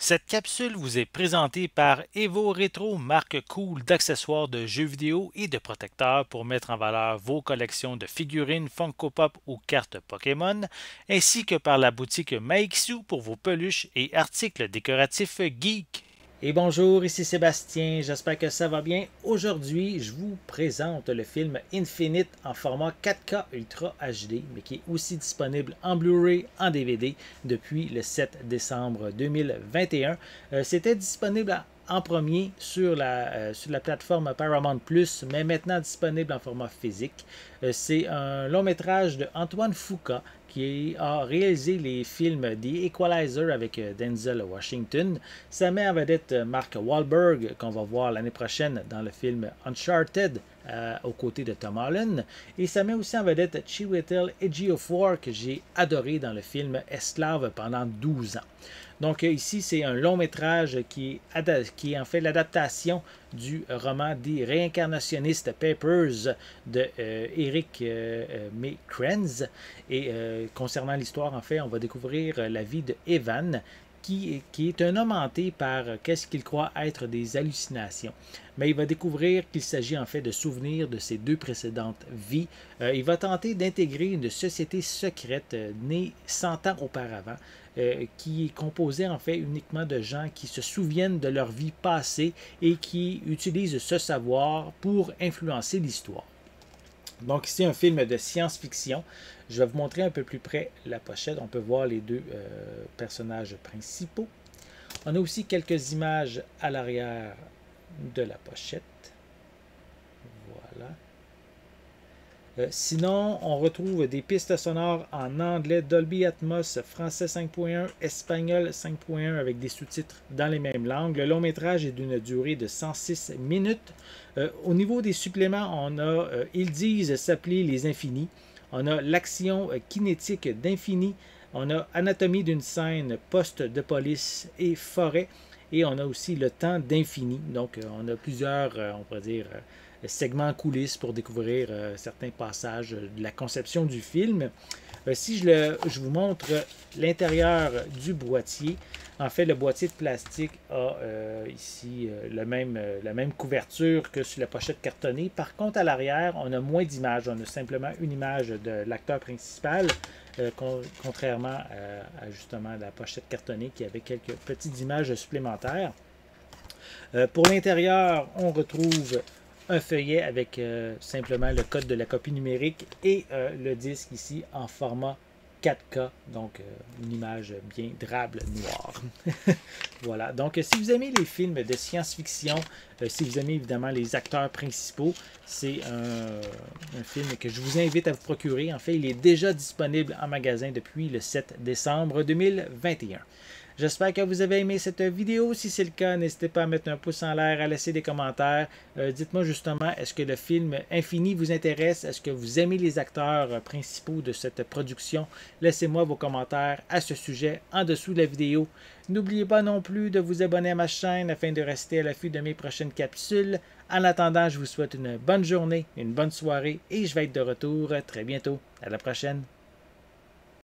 Cette capsule vous est présentée par Evo Retro, marque cool d'accessoires de jeux vidéo et de protecteurs pour mettre en valeur vos collections de figurines Funko Pop ou cartes Pokémon, ainsi que par la boutique Maixu pour vos peluches et articles décoratifs geek. Et bonjour, ici Sébastien, j'espère que ça va bien. Aujourd'hui, je vous présente le film Infinite en format 4K Ultra HD, mais qui est aussi disponible en Blu-ray, en DVD depuis le 7 décembre 2021. C'était disponible en premier sur la plateforme Paramount Plus, mais maintenant disponible en format physique. C'est un long métrage de Antoine Fuqua qui a réalisé les films The Equalizer avec Denzel Washington. Ça met en vedette Mark Wahlberg, qu'on va voir l'année prochaine dans le film Uncharted, aux côtés de Tom Holland. Et ça met aussi en vedette Chiwetel Ejiofor, que j'ai adoré dans le film Esclave pendant 12 ans. Donc ici, c'est un long métrage qui est en fait l'adaptation du roman des réincarnationnistes Papers de Eric May Krenz. Et concernant l'histoire, en fait, on va découvrir la vie de Evan, qui est un homme hanté par qu'est-ce qu'il croit être des hallucinations. Mais il va découvrir qu'il s'agit en fait de souvenirs de ses deux précédentes vies. Il va tenter d'intégrer une société secrète née 100 ans auparavant, qui est composée en fait uniquement de gens qui se souviennent de leur vie passée et qui utilisent ce savoir pour influencer l'histoire. Donc ici, un film de science-fiction. Je vais vous montrer un peu plus près la pochette. On peut voir les deux personnages principaux. On a aussi quelques images à l'arrière de la pochette. Voilà. Sinon, on retrouve des pistes sonores en anglais, Dolby Atmos, français 5.1, espagnol 5.1 avec des sous-titres dans les mêmes langues. Le long métrage est d'une durée de 106 minutes. Au niveau des suppléments, on a Ils disent s'appeler les infinis. On a l'action kinétique d'infini. On a anatomie d'une scène, poste de police et forêt. Et on a aussi le temps d'infini. Donc, on a plusieurs, on pourrait dire, segments coulisses pour découvrir certains passages de la conception du film. Si je vous montre l'intérieur du boîtier, en fait, le boîtier de plastique a ici la même couverture que sur la pochette cartonnée. Par contre, à l'arrière, on a moins d'images. On a simplement une image de l'acteur principal, contrairement à justement la pochette cartonnée qui avait quelques petites images supplémentaires. Pour l'intérieur, on retrouve un feuillet avec simplement le code de la copie numérique et le disque ici en format 4K, donc une image bien drable noire. Voilà, donc si vous aimez les films de science-fiction, si vous aimez évidemment les acteurs principaux, c'est un film que je vous invite à vous procurer. En fait, il est déjà disponible en magasin depuis le 7 décembre 2021. J'espère que vous avez aimé cette vidéo. Si c'est le cas, n'hésitez pas à mettre un pouce en l'air, à laisser des commentaires. Dites-moi justement, est-ce que le film Infini vous intéresse? Est-ce que vous aimez les acteurs principaux de cette production? Laissez-moi vos commentaires à ce sujet en dessous de la vidéo. N'oubliez pas non plus de vous abonner à ma chaîne afin de rester à l'affût de mes prochaines capsules. En attendant, je vous souhaite une bonne journée, une bonne soirée et je vais être de retour très bientôt. À la prochaine!